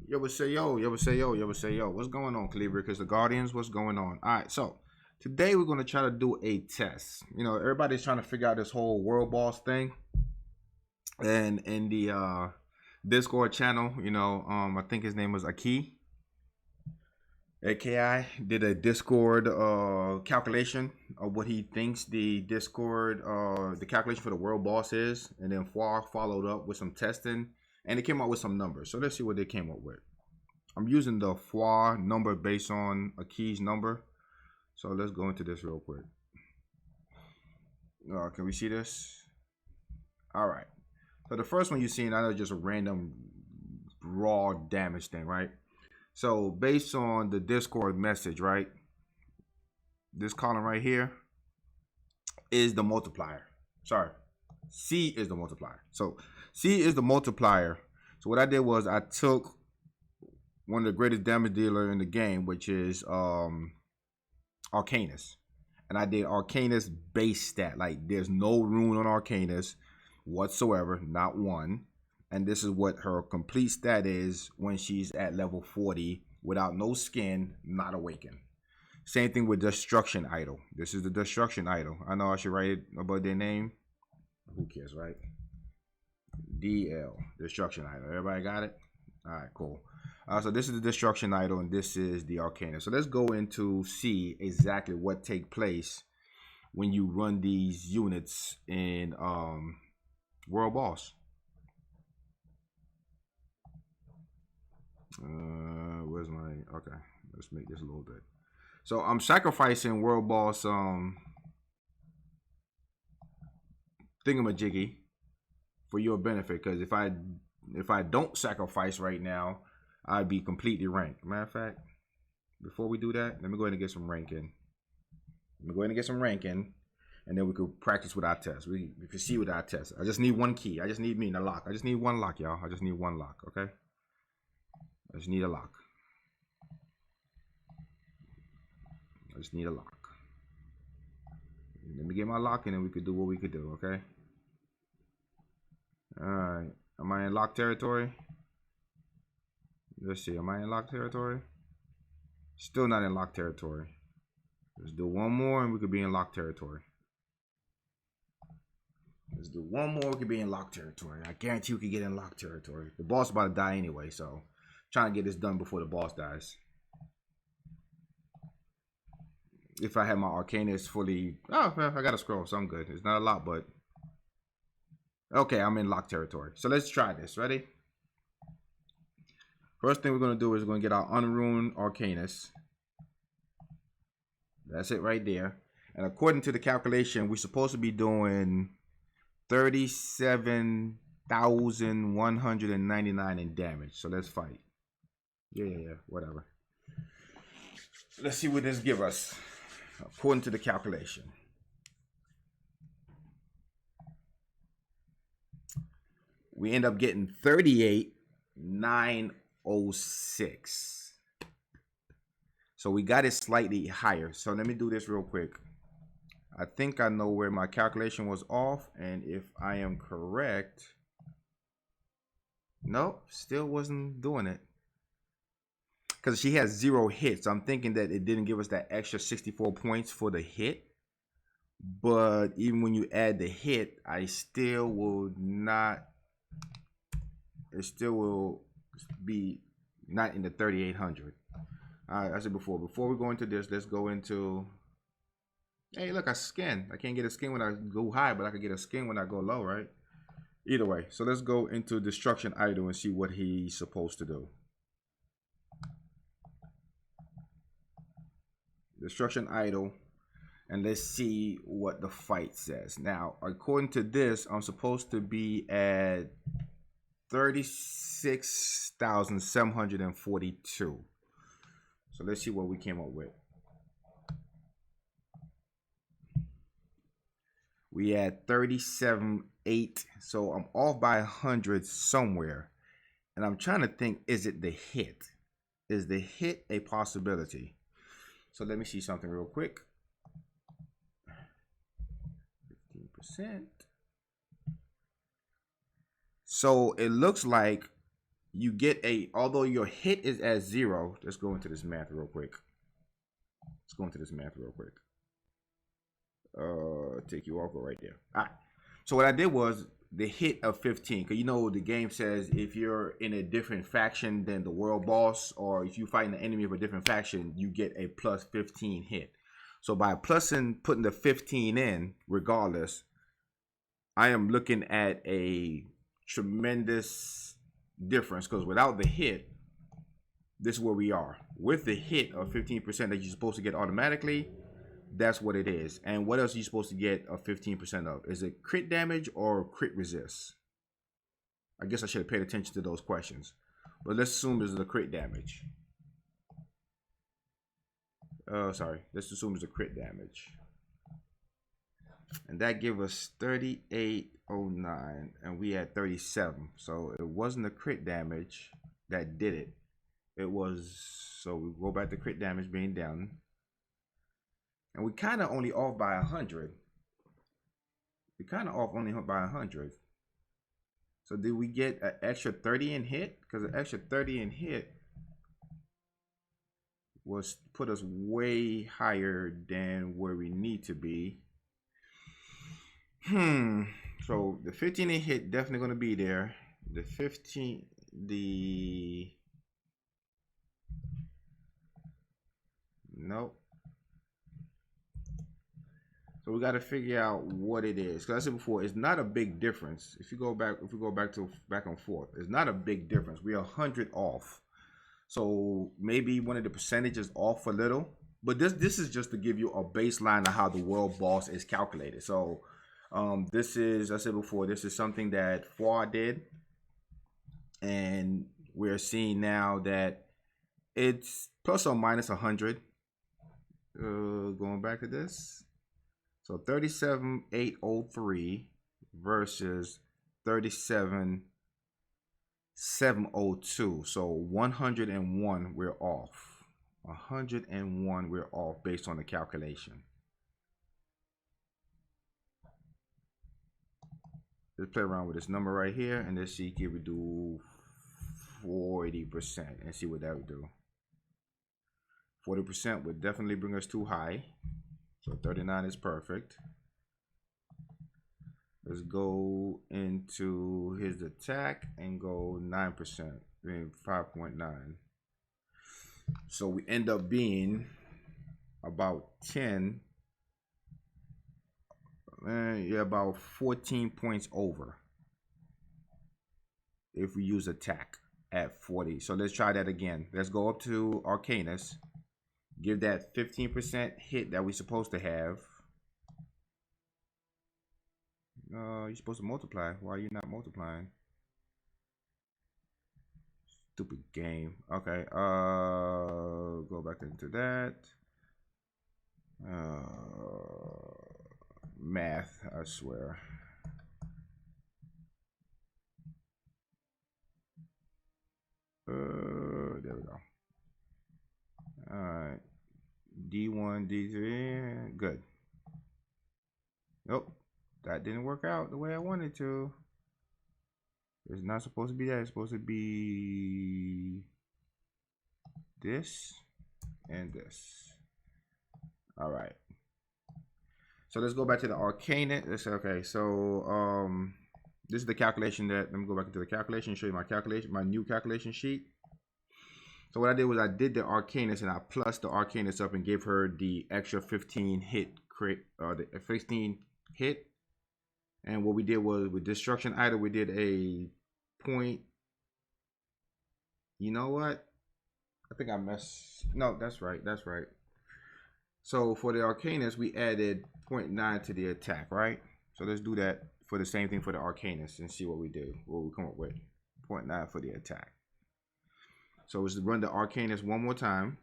Yo, would say yo, yo, would say yo, yo, would say yo. What's going on, Calibria? Because the Guardians, what's going on? All right, so today we're going to try to do a test. You know, everybody's trying to figure out this whole world boss thing. And in the Discord channel, I think his name was Aki. AKI did a Discord calculation of what he thinks the Discord the calculation for the world boss is, and then Far followed up with some testing, and it came out with some numbers. So let's see what they came up with. I'm using the FWA number based on Aki's number. So let's go into this real quick. Can we see this? All right. So the first one you see, I know, just a random raw damage thing, right? So based on the Discord message, right? This column right here is the multiplier. Sorry, C is the multiplier. So C is the multiplier. So what I did was I took one of the greatest damage dealer in the game, which is Arcanus. And I did Arcanus base stat. Like, there's no rune on Arcanus whatsoever, not one. And this is what her complete stat is when she's at level 40 without no skin, not awakened. Same thing with Destruction Idol. This is the Destruction Idol. I know I should write it about their name. Who cares, right? DL, Destruction Idol. Everybody got it? All right, cool. So this is the Destruction Idol, and this is the Arcana. So let's go into see exactly what take place when you run these units in World Boss. Where's my, okay, let's make this a little bit. So I'm sacrificing World Boss thingamajiggy for your benefit, because if I don't sacrifice right now, I'd be completely ranked. Matter of fact, before we do that, let me go ahead and get some ranking. And then we could practice with our test. We can see with our test. I just need one key. I just need a lock. I just need one lock, y'all. I just need one lock, okay? I just need a lock. Let me get my lock, and then we could do what we could do, okay? Alright. Am I in lock territory? Let's see. Am I in lock territory? Still not in lock territory. Let's do one more, and we could be in lock territory. Let's do one more, we could be in lock territory. I guarantee we could get in lock territory. The boss is about to die anyway, so trying to get this done before the boss dies. If I have my Arcanus fully, I got a scroll, so I'm good. It's not a lot, but okay, I'm in lock territory. So let's try this. Ready? First thing we're gonna do is we're gonna get our unruined Arcanus. That's it right there. And according to the calculation, we're supposed to be doing 37,199 in damage. So let's fight. Yeah, whatever. Let's see what this gives us according to the calculation. We end up getting 38,906. So we got it slightly higher. So let me do this real quick. I think I know where my calculation was off, and if I am correct, nope, still wasn't doing it. Because she has 0 hits. I'm thinking that it didn't give us that extra 64 points for the hit. But even when you add the hit, I still will not, it still will be not in the 3,800. I said before we go into this, let's go into, hey, look, I skin. I can't get a skin when I go high, but I can get a skin when I go low, right? Either way. So let's go into Destruction Idol and see what he's supposed to do. Destruction Idol. And let's see what the fight says. Now, according to this, I'm supposed to be at 36,742. So let's see what we came up with. We had 37,800. So I'm off by 100 somewhere. And I'm trying to think, is it the hit? Is the hit a possibility? So let me see something real quick. 15%. So it looks like you get although your hit is at 0, let's go into this math real quick. Take you off right there. All right. So what I did was the hit of 15, because you know the game says if you're in a different faction than the world boss, or if you fight an enemy of a different faction, you get a plus 15 hit. So by putting the 15 in, regardless, I am looking at a tremendous difference, because without the hit, this is where we are. With the hit of 15% that you're supposed to get automatically, that's what it is. And what else are you supposed to get a 15% of? Is it crit damage or crit resist? I guess I should have paid attention to those questions. But let's assume it's the crit damage. Let's assume it's the crit damage. And that gives us 3809, and we had 37. So it wasn't the crit damage that did it. It was, so we go back to crit damage being down. And we kind of only off by 100. We kind of off only by 100. So did we get an extra 30 in hit? Because an extra 30 in hit was put us way higher than where we need to be. So the 15 in hit definitely going to be there. The 15, nope. So we got to figure out what it is. Because I said before, it's not a big difference. If we go back and forth, it's not a big difference. We're 100 off. So maybe one of the percentages off a little. But this is just to give you a baseline of how the world boss is calculated. So this is, I said before, this is something that Four did. And we're seeing now that it's plus or minus 100. Going back to this. So 37,803 versus 37,702. So 101 we're off. 101 we're off based on the calculation. Let's play around with this number right here, and let's see if we do 40% and see what that would do. 40% would definitely bring us too high. So 39 is perfect. Let's go into his attack and go 9%, I mean 5.9. So we end up being about 10, about 14 points over if we use attack at 40. So let's try that again. Let's go up to Arcanus. Give that 15% hit that we're supposed to have. You're supposed to multiply. Why are you not multiplying? Stupid game. Okay. Go back into that. Math, I swear. There we go. All right. D1, D3, good. Nope, that didn't work out the way I wanted to. It's not supposed to be that. It's supposed to be this and this. All right. So let's go back to the Arcana. Okay. So this is the calculation that. Let me go back into the calculation. Show you my calculation, my new calculation sheet. So what I did was I did the Arcanus and I plussed the Arcanus up and gave her the extra 15 hit crit, the 15 hit. And what we did was with Destruction Idol, we did a point. You know what? I think I messed. No, that's right. That's right. So for the Arcanus, we added 0.9 to the attack, right? So let's do that for the same thing for the Arcanus and see what we do, what we come up with. 0.9 for the attack. So let's run the Arcanus one more time.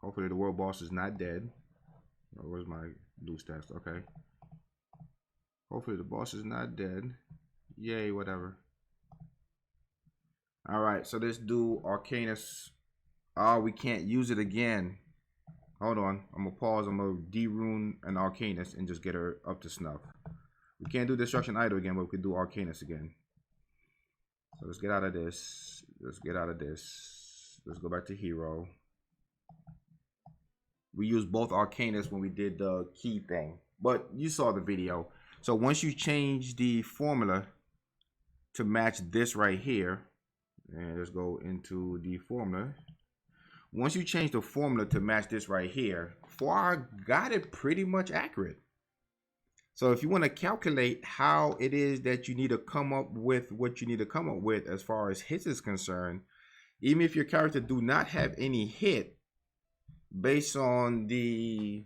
Hopefully the world boss is not dead. Where's my blue stats? Okay. Hopefully the boss is not dead. Yay, whatever. All right, so let's do Arcanus. Oh, we can't use it again. Hold on. I'm going to pause. I'm going to de-rune an Arcanus and just get her up to snuff. We can't do Destruction Idol again, but we could do Arcanus again. So let's get out of this. Let's get out of this. Let's go back to Hero. We used both Arcanus when we did the key thing, but you saw the video. So once you change the formula to match this right here, and let's go into the formula. Once you change the formula to match this right here, 4R got it pretty much accurate. So if you want to calculate how it is that you need to come up with what you need to come up with as far as hits is concerned, even if your character do not have any hit, based on the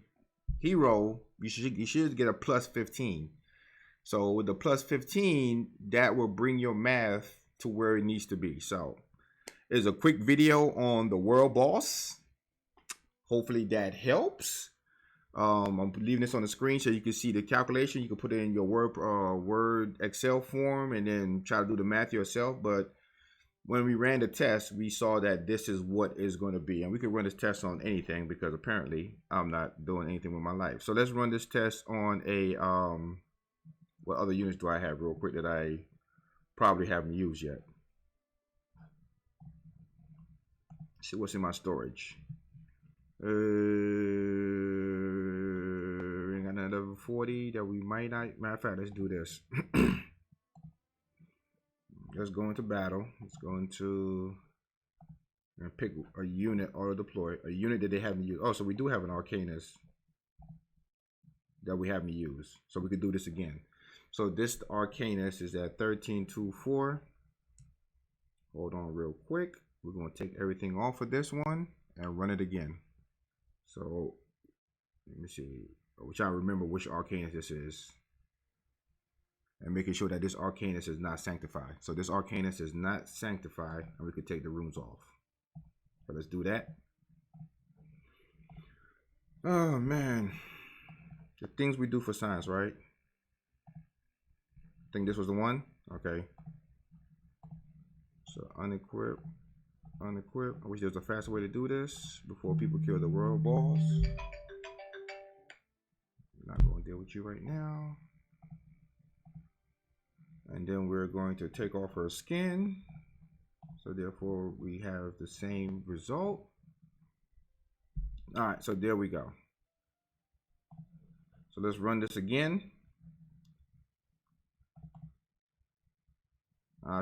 hero, you should get a plus 15. So with the plus 15, that will bring your math to where it needs to be. So there's a quick video on the world boss. Hopefully that helps. I'm leaving this on the screen so you can see the calculation. You can put it in your Word Excel form and then try to do the math yourself. But when we ran the test, we saw that this is what is going to be. And we could run this test on anything because apparently I'm not doing anything with my life. So let's run this test on a, what other units do I have real quick that I probably haven't used yet? See what's in my storage. We got another 40 that we might not. Matter of fact, let's do this. Let's go into battle. Let's go into and pick a unit auto deploy, a unit that they haven't used. Oh, so we do have an Arcanus that we haven't used. So we could do this again. So this Arcanus is at 1324. Hold on real quick. We're going to take everything off of this one and run it again. So let me see. I'm trying to remember which Arcanus this is. And making sure that this Arcanus is not sanctified. So this Arcanus is not sanctified, and we could take the runes off. So let's do that. Oh man, the things we do for science, right? I think this was the one. Okay. So unequip, unequip. I wish there was a faster way to do this before people kill the world boss. I'm not going to deal with you right now. And then we're going to take off her skin. So therefore we have the same result. All right, so there we go. So let's run this again.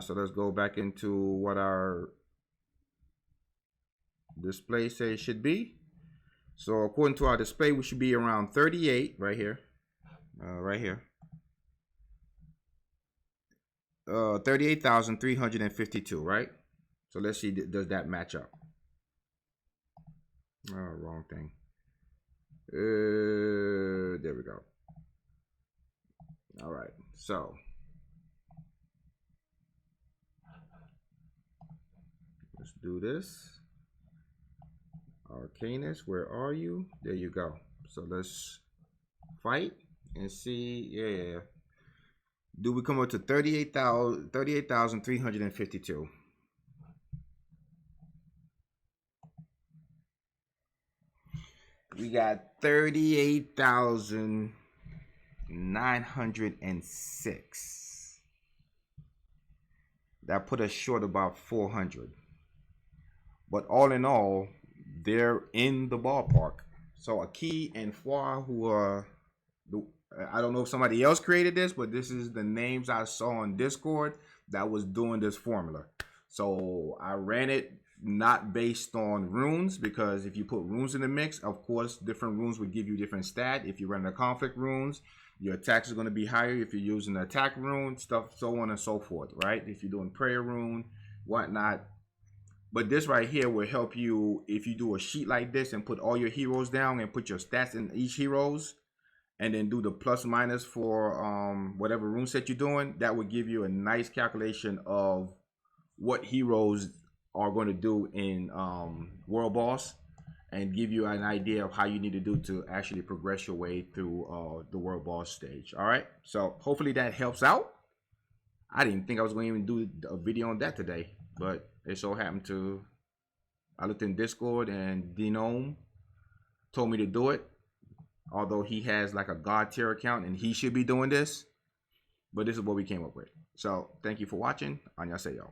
So let's go back into what our display says it should be. So according to our display, we should be around 38 right here. Right here. 38,352, right? So let's see, does that match up? Oh, wrong thing. There we go. All right, so let's do this. Arcanus, where are you? There you go. So let's fight and see. Yeah. Do we come up to 38,352? We got 38,906. That put us short about 400. But all in all, they're in the ballpark. So Aki and Fwa, who I don't know if somebody else created this, but this is the names I saw on Discord that was doing this formula. So I ran it not based on runes, because if you put runes in the mix, of course, different runes would give you different stat. If you're running the conflict runes, your attacks are going to be higher. If you're using the attack rune, stuff, so on and so forth, right? If you're doing prayer rune, whatnot. But this right here will help you if you do a sheet like this and put all your heroes down and put your stats in each heroes, and then do the plus minus for whatever rune set you're doing. That would give you a nice calculation of what heroes are going to do in World Boss, and give you an idea of how you need to do to actually progress your way through the World Boss stage. All right, so hopefully that helps out. I didn't think I was going to even do a video on that today, but it so happened to. I looked in Discord and Denome told me to do it. Although he has like a God tier account and he should be doing this, But this is what we came up with. So thank you for watching. Annyeonghaseyo.